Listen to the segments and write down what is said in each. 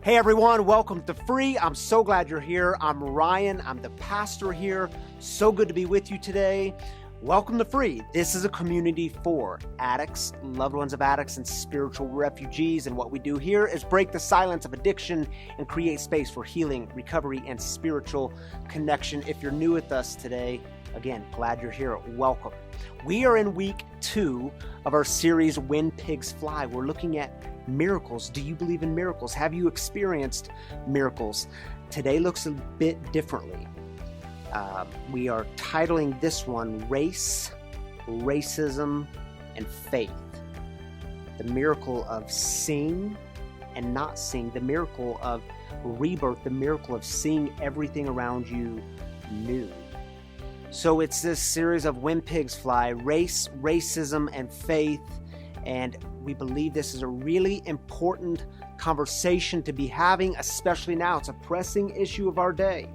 Hey everyone, welcome to Free. I'm so glad you're here. I'm Ryan. I'm the pastor here. So good to be with you today. Welcome to Free. This is a community for addicts, loved ones of addicts, and spiritual refugees. And what we do here is break the silence of addiction and create space for healing, recovery, and spiritual connection. If you're new with us today, again, glad you're here. Welcome. We are in week 2 of our series, When Pigs Fly. We're looking at miracles. Do you believe in miracles? Have you experienced miracles? Today looks a bit differently. We are titling this one, Race, Racism, and Faith. The miracle of seeing and not seeing. The miracle of rebirth. The miracle of seeing everything around you new. So it's this series of When Pigs Fly, Race, Racism, and Faith. And we believe this is a really important conversation to be having, especially now. It's a pressing issue of our day.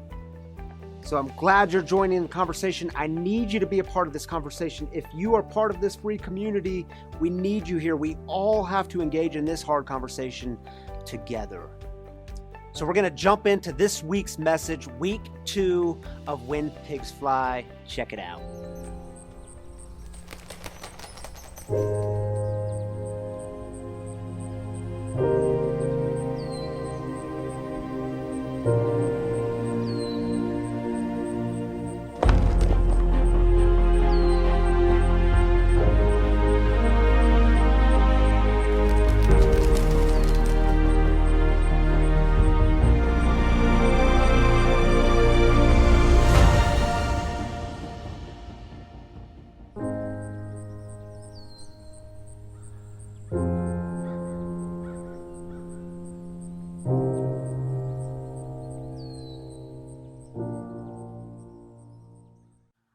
So I'm glad you're joining the conversation. I need you to be a part of this conversation. If you are part of this free community, we need you here. We all have to engage in this hard conversation together. So we're going to jump into this week's message, week 2 of When Pigs Fly. Check it out.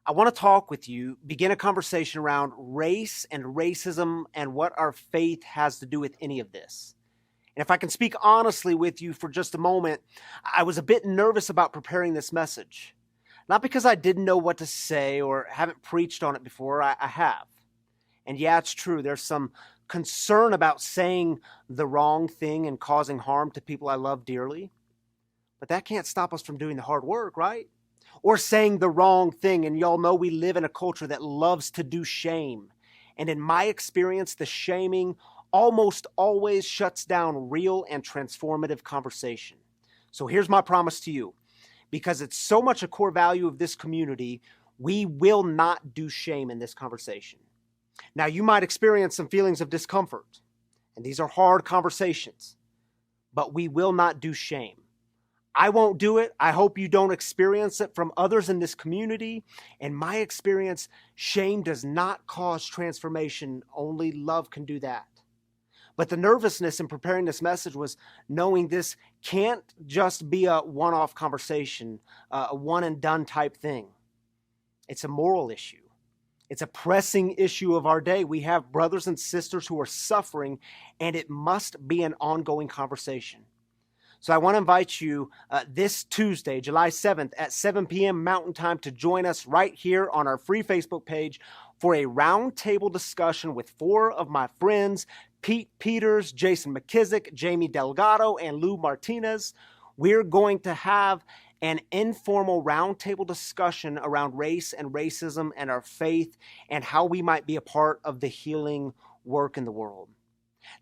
I want to talk with you, begin a conversation around race and racism and what our faith has to do with any of this. And if I can speak honestly with you for just a moment, I was a bit nervous about preparing this message. Not because I didn't know what to say or haven't preached on it before, I have. And yeah, it's true, there's some concern about saying the wrong thing and causing harm to people I love dearly. But that can't stop us from doing the hard work, right? Or saying the wrong thing. And y'all know we live in a culture that loves to do shame. And in my experience, the shaming almost always shuts down real and transformative conversation. So here's my promise to you. Because it's so much a core value of this community, we will not do shame in this conversation. Now, you might experience some feelings of discomfort. And these are hard conversations. But we will not do shame. I won't do it. I hope you don't experience it from others in this community. In my experience, shame does not cause transformation. Only love can do that. But the nervousness in preparing this message was knowing this can't just be a one-off conversation, a one-and-done type thing. It's a moral issue. It's a pressing issue of our day. We have brothers and sisters who are suffering, and it must be an ongoing conversation. So I want to invite you this Tuesday, July 7th at 7 p.m. Mountain Time to join us right here on our free Facebook page for a roundtable discussion with 4 of my friends, Pete Peters, Jason McKissick, Jamie Delgado, and Lou Martinez. We're going to have an informal roundtable discussion around race and racism and our faith and how we might be a part of the healing work in the world.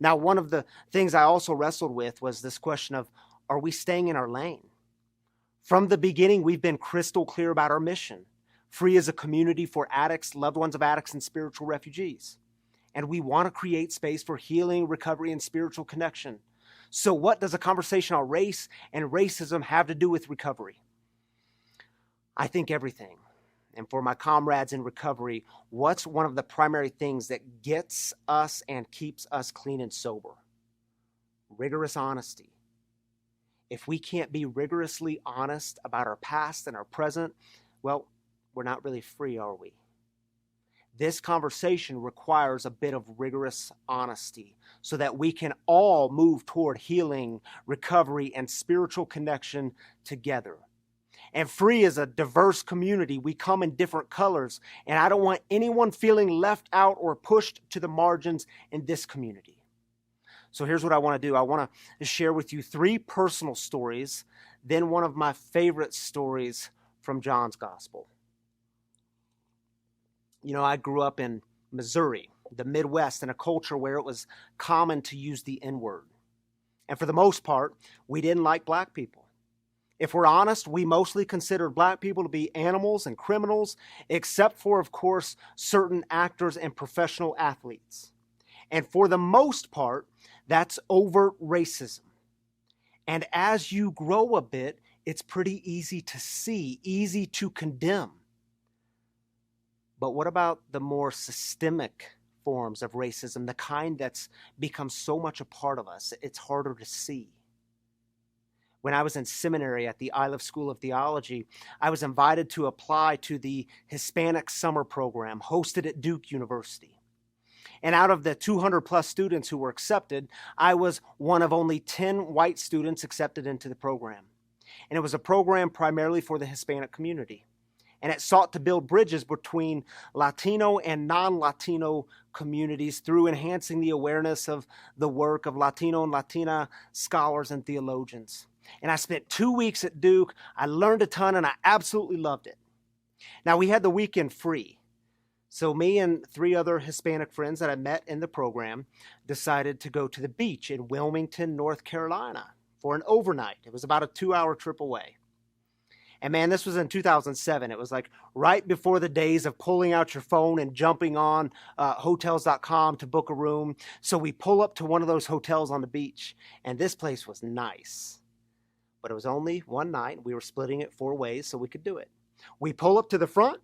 Now, one of the things I also wrestled with was this question of, are we staying in our lane? From the beginning, we've been crystal clear about our mission. Free as a community for addicts, loved ones of addicts, and spiritual refugees. And we want to create space for healing, recovery, and spiritual connection. So what does a conversation on race and racism have to do with recovery? I think everything. And for my comrades in recovery, what's one of the primary things that gets us and keeps us clean and sober? Rigorous honesty. If we can't be rigorously honest about our past and our present, well, we're not really free, are we? This conversation requires a bit of rigorous honesty so that we can all move toward healing, recovery, and spiritual connection together. And Free is a diverse community. We come in different colors, and I don't want anyone feeling left out or pushed to the margins in this community. So here's what I want to do. I want to share with you 3 personal stories, then one of my favorite stories from John's Gospel. You know, I grew up in Missouri, the Midwest, in a culture where it was common to use the N-word. And for the most part, we didn't like black people. If we're honest, we mostly considered black people to be animals and criminals, except for, of course, certain actors and professional athletes. And for the most part, that's overt racism. And as you grow a bit, it's pretty easy to see, easy to condemn. But what about the more systemic forms of racism, the kind that's become so much a part of us, it's harder to see? When I was in seminary at the Iliff School of Theology, I was invited to apply to the Hispanic Summer Program hosted at Duke University. And out of the 200 plus students who were accepted, I was one of only 10 white students accepted into the program. And it was a program primarily for the Hispanic community. And it sought to build bridges between Latino and non-Latino communities through enhancing the awareness of the work of Latino and Latina scholars and theologians. And I spent 2 weeks at Duke. I learned a ton and I absolutely loved it. Now, we had the weekend free. So me and 3 other Hispanic friends that I met in the program decided to go to the beach in Wilmington, North Carolina for an overnight. It was about a 2-hour trip away. And man, this was in 2007. It was like right before the days of pulling out your phone and jumping on hotels.com to book a room. So we pull up to one of those hotels on the beach, and this place was nice. But it was only one night. We were splitting it 4 ways so we could do it. We pull up to the front.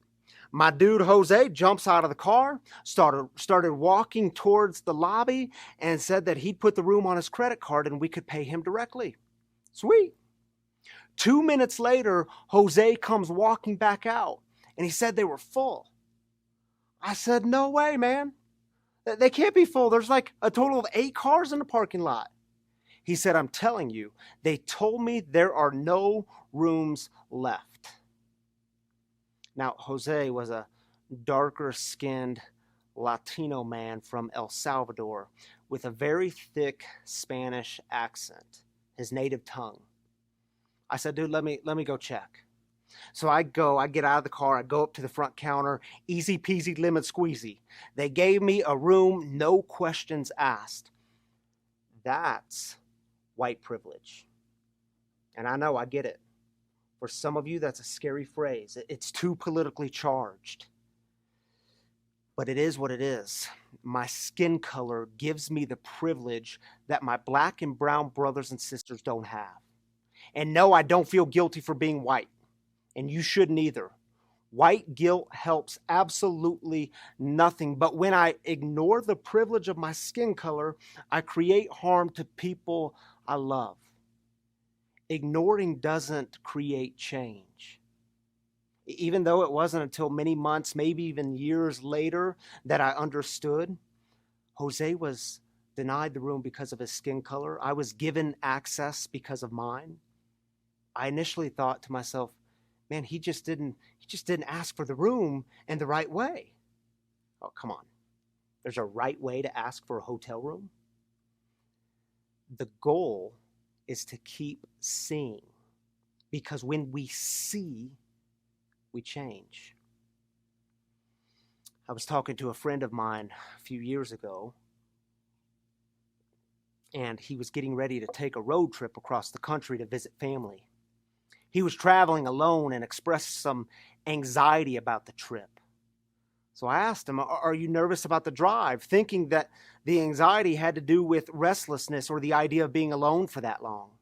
My dude Jose jumps out of the car, started walking towards the lobby, and said that he'd put the room on his credit card and we could pay him directly. Sweet. 2 minutes later, Jose comes walking back out, and he said they were full. I said, no way, man. They can't be full. There's like a total of 8 cars in the parking lot. He said, I'm telling you, they told me there are no rooms left. Now, Jose was a darker-skinned Latino man from El Salvador with a very thick Spanish accent, his native tongue. I said, dude, let me go check. So I get out of the car, I go up to the front counter, easy peasy lemon squeezy. They gave me a room, no questions asked. That's white privilege. And I know, I get it. For some of you, that's a scary phrase. It's too politically charged. But it is what it is. My skin color gives me the privilege that my black and brown brothers and sisters don't have. And no, I don't feel guilty for being white. And you shouldn't either. White guilt helps absolutely nothing. But when I ignore the privilege of my skin color, I create harm to people I love. Ignoring doesn't create change. Even though it wasn't until many months, maybe even years later, that I understood, Jose was denied the room because of his skin color. I was given access because of mine. I initially thought to myself, man, he just didn't ask for the room in the right way. Oh, come on. There's a right way to ask for a hotel room. The goal is to keep seeing, because when we see, we change. I was talking to a friend of mine a few years ago, and he was getting ready to take a road trip across the country to visit family. He was traveling alone and expressed some anxiety about the trip. So I asked him, are you nervous about the drive? Thinking that the anxiety had to do with restlessness or the idea of being alone for that long.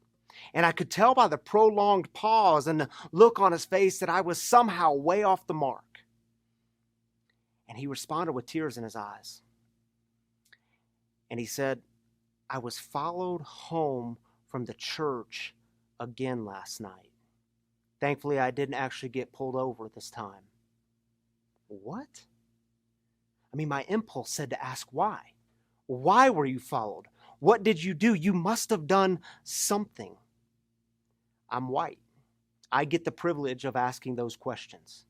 And I could tell by the prolonged pause and the look on his face that I was somehow way off the mark. And he responded with tears in his eyes. And he said, I was followed home from the church again last night. Thankfully, I didn't actually get pulled over this time. What? I mean, my impulse said to ask why. Why were you followed? What did you do? You must have done something. I'm white. I get the privilege of asking those questions.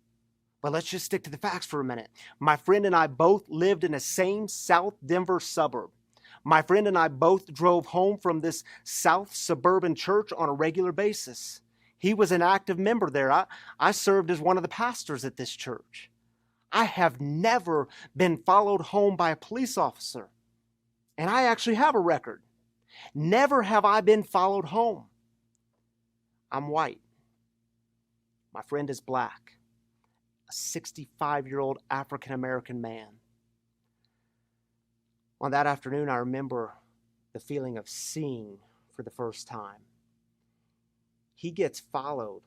But let's just stick to the facts for a minute. My friend and I both lived in the same South Denver suburb. My friend and I both drove home from this south suburban church on a regular basis. He was an active member there. I served as one of the pastors at this church. I have never been followed home by a police officer. And I actually have a record. Never have I been followed home. I'm white. My friend is black, a 65-year-old African-American man. On that afternoon, I remember the feeling of seeing for the first time. He gets followed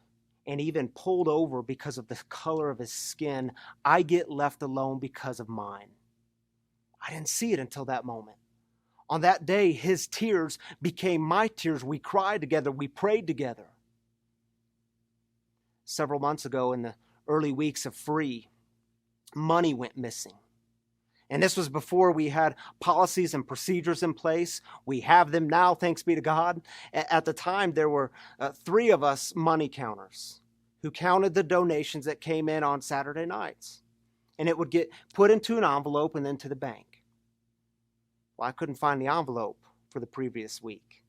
and even pulled over because of the color of his skin. I get left alone because of mine. I didn't see it until that moment. On that day, his tears became my tears. We cried together. We prayed together. Several months ago, in the early weeks of free, money went missing. And this was before we had policies and procedures in place. We have them now, thanks be to God. At the time, there were 3 of us money counters who counted the donations that came in on Saturday nights. And it would get put into an envelope and then to the bank. Well, I couldn't find the envelope for the previous week.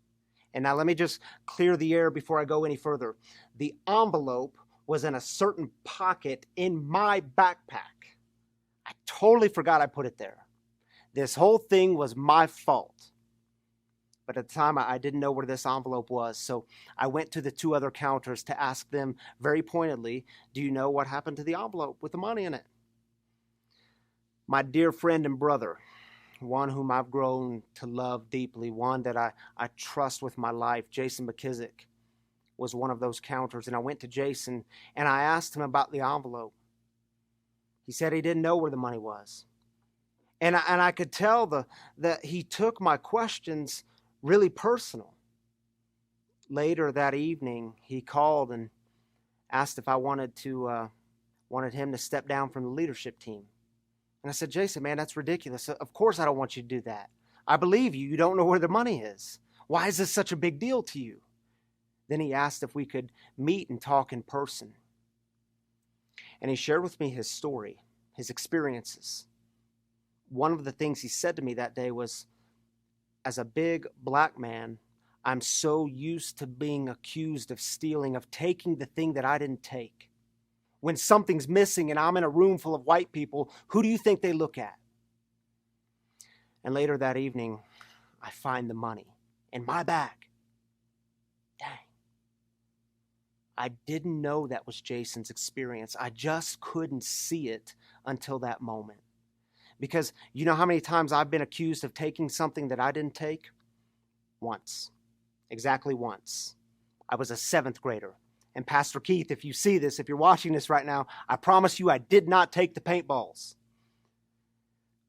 And now let me just clear the air before I go any further. The envelope was in a certain pocket in my backpack. I totally forgot I put it there. This whole thing was my fault. But at the time, I didn't know where this envelope was. So I went to the 2 other counters to ask them very pointedly, do you know what happened to the envelope with the money in it? My dear friend and brother, one whom I've grown to love deeply, one that I trust with my life, Jason McKissick, was one of those counters. And I went to Jason and I asked him about the envelope. He said he didn't know where the money was. And I could tell that he took my questions really personal. Later that evening, he called and asked if I wanted him to step down from the leadership team. And I said, Jason, man, that's ridiculous. Of course I don't want you to do that. I believe you. You don't know where the money is. Why is this such a big deal to you? Then he asked if we could meet and talk in person. And he shared with me his story, his experiences. One of the things he said to me that day was, as a big black man, I'm so used to being accused of stealing, of taking the thing that I didn't take. When something's missing and I'm in a room full of white people, who do you think they look at? And later that evening, I find the money in my bag. Dang. I didn't know that was Jason's experience. I just couldn't see it until that moment. Because you know how many times I've been accused of taking something that I didn't take? Once. Exactly once. I was a 7th grader. And Pastor Keith, if you see this, if you're watching this right now, I promise you I did not take the paintballs.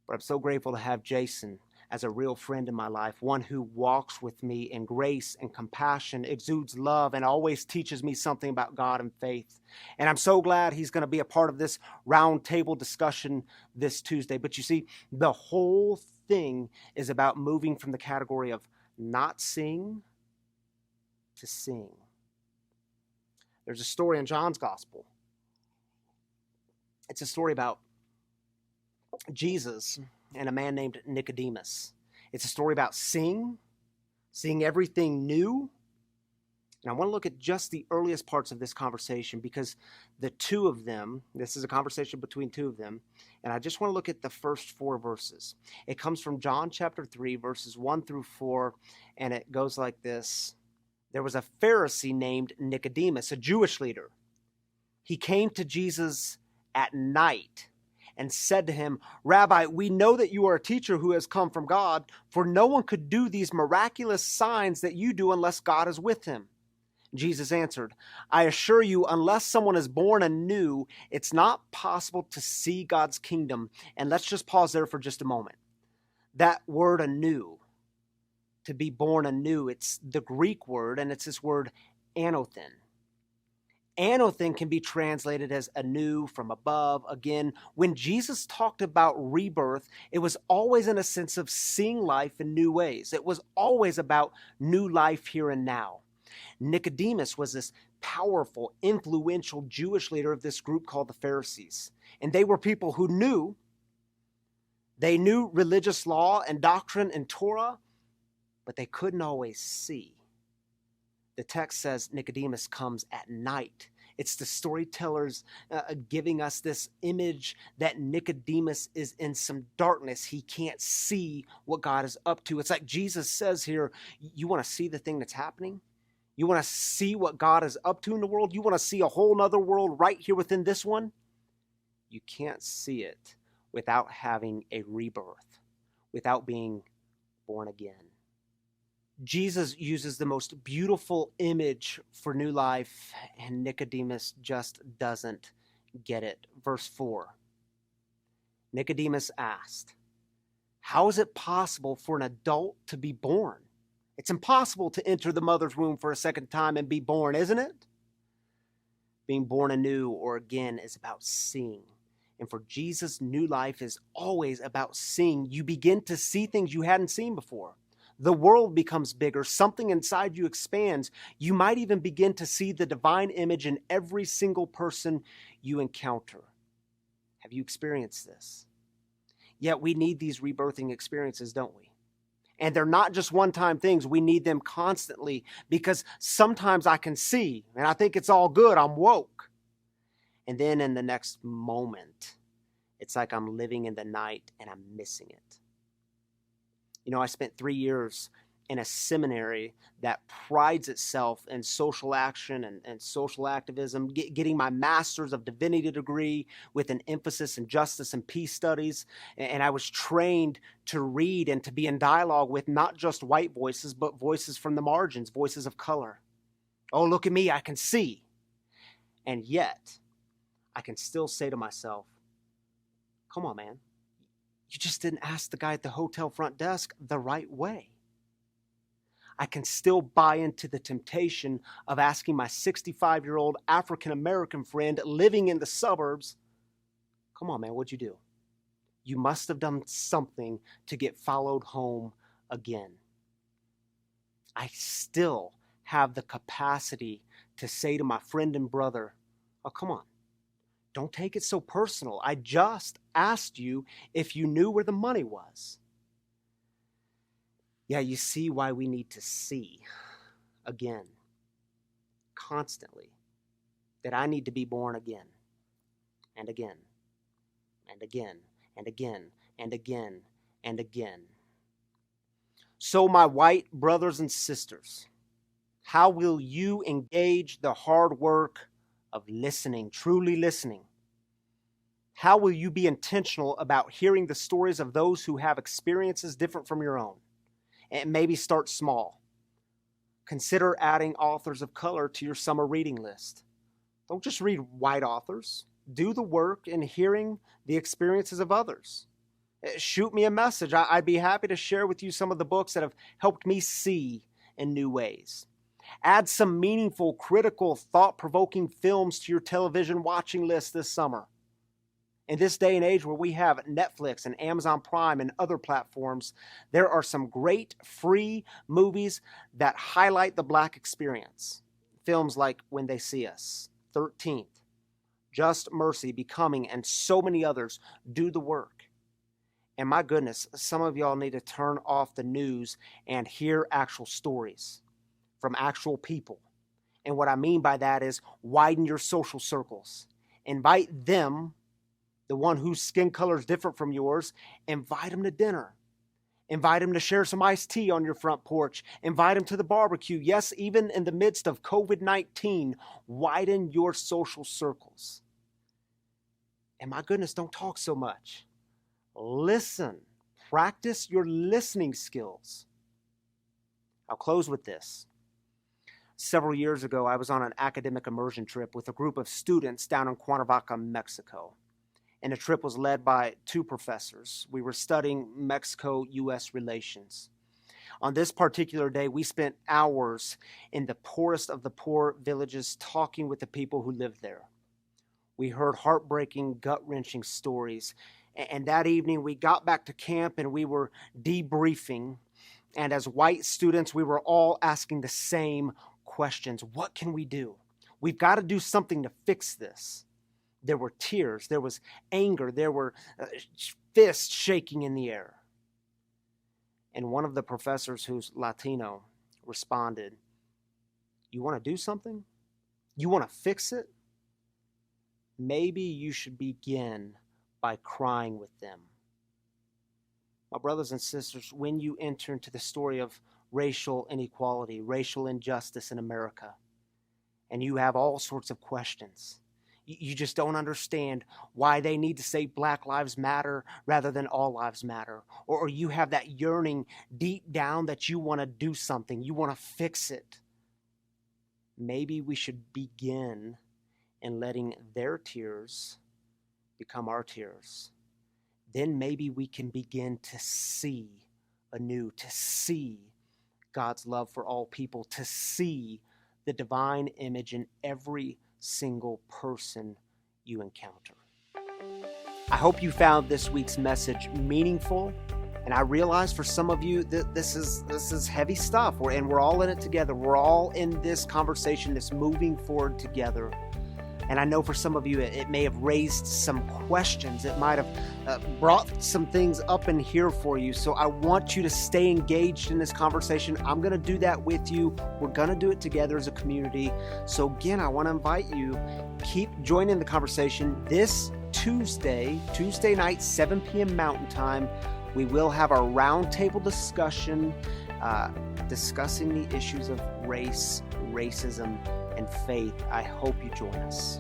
But I'm so grateful to have Jason as a real friend in my life, one who walks with me in grace and compassion, exudes love, and always teaches me something about God and faith. And I'm so glad he's going to be a part of this round table discussion this Tuesday. But you see, the whole thing is about moving from the category of not seeing to seeing. There's a story in John's Gospel. It's a story about Jesus and a man named Nicodemus. It's a story about seeing everything new. And I want to look at just the earliest parts of this conversation because the 2 of them, this is a conversation between 2 of them, and I just want to look at the first 4 verses. It comes from John chapter 3, verses 1 through 4, and it goes like this. There was a Pharisee named Nicodemus, a Jewish leader. He came to Jesus at night and said to him, Rabbi, we know that you are a teacher who has come from God, for no one could do these miraculous signs that you do unless God is with him. Jesus answered, I assure you, unless someone is born anew, it's not possible to see God's kingdom. And let's just pause there for just a moment. That word anew, to be born anew, it's the Greek word, and it's this word anothen. Anothen can be translated as anew, from above. Again, when Jesus talked about rebirth, it was always in a sense of seeing life in new ways. It was always about new life here and now. Nicodemus was this powerful, influential Jewish leader of this group called the Pharisees. And they were people who knew They knew religious law and doctrine and Torah, but they couldn't always see. The text says Nicodemus comes at night. It's the storytellers giving us this image that Nicodemus is in some darkness. He can't see what God is up to. It's like Jesus says here, you want to see the thing that's happening? You want to see what God is up to in the world? You want to see a whole nother world right here within this one? You can't see it without having a rebirth, without being born again. Jesus uses the most beautiful image for new life, and Nicodemus just doesn't get it. Verse 4, Nicodemus asked, how is it possible for an adult to be born? It's impossible to enter the mother's womb for a second time and be born, isn't it? Being born anew or again is about seeing. And for Jesus, new life is always about seeing. You begin to see things you hadn't seen before. The world becomes bigger. Something inside you expands. You might even begin to see the divine image in every single person you encounter. Have you experienced this? Yet we need these rebirthing experiences, don't we? And they're not just one-time things. We need them constantly, because sometimes I can see and I think it's all good. I'm woke. And then in the next moment, it's like I'm living in the night and I'm missing it. You know, I spent 3 years in a seminary that prides itself in social action and social activism, getting my master's of divinity degree with an emphasis in justice and peace studies. And I was trained to read and to be in dialogue with not just white voices, but voices from the margins, voices of color. Oh, look at me, I can see. And yet, I can still say to myself, come on, man. You just didn't ask the guy at the hotel front desk the right way. I can still buy into the temptation of asking my 65-year-old African-American friend living in the suburbs, come on, man, what'd you do? You must have done something to get followed home again. I still have the capacity to say to my friend and brother, oh, come on. Don't take it so personal. I just asked you if you knew where the money was. Yeah, you see why we need to see again, constantly, that I need to be born again, and again, and again, and again, and again, and again. So, my white brothers and sisters, how will you engage the hard work of listening, truly listening? How will you be intentional about hearing the stories of those who have experiences different from your own? And maybe start small. Consider adding authors of color to your summer reading list. Don't just read white authors. Do the work in hearing the experiences of others. Shoot me a message. I'd be happy to share with you some of the books that have helped me see in new ways. Add some meaningful, critical, thought-provoking films to your television watching list this summer. In this day and age where we have Netflix and Amazon Prime and other platforms, there are some great free movies that highlight the Black experience. Films like When They See Us, 13th, Just Mercy, Becoming, and so many others do the work. And my goodness, some of y'all need to turn off the news and hear actual stories from actual people. And what I mean by that is widen your social circles. Invite them, the one whose skin color is different from yours, invite them to dinner. Invite them to share some iced tea on your front porch. Invite them to the barbecue. Yes, even in the midst of COVID-19, widen your social circles. And my goodness, don't talk so much. Listen. Practice your listening skills. I'll close with this. Several years ago, I was on an academic immersion trip with a group of students down in Cuernavaca, Mexico. And the trip was led by 2 professors. We were studying Mexico-U.S. relations. On this particular day, we spent hours in the poorest of the poor villages talking with the people who lived there. We heard heartbreaking, gut-wrenching stories. And that evening, we got back to camp and we were debriefing. And as white students, we were all asking the same questions. What can we do? We've got to do something to fix this. There were tears, there was anger, there were fist shaking in the air. And one of the professors, who's Latino, responded, "You want to do something? You want to fix it? Maybe you should begin by crying with them." My brothers and sisters, when you enter into the story of racial inequality, racial injustice in America, and you have all sorts of questions, you just don't understand why they need to say Black Lives Matter rather than All Lives Matter. Or you have that yearning deep down that you want to do something, you want to fix it. Maybe we should begin in letting their tears become our tears. Then maybe we can begin to see anew, to see God's love for all people, to see the divine image in every single person you encounter. I hope you found this week's message meaningful, and I realize for some of you that this is heavy stuff, and we're all in it together. We're all in this conversation, this moving forward together. And I know for some of you, it may have raised some questions. It might have brought some things up in here for you. So I want you to stay engaged in this conversation. I'm going to do that with you. We're going to do it together as a community. So again, I want to invite you, keep joining the conversation. This Tuesday night, 7 p.m. Mountain Time, we will have our roundtable discussion, discussing the issues of race, racism, and faith. I hope you join us.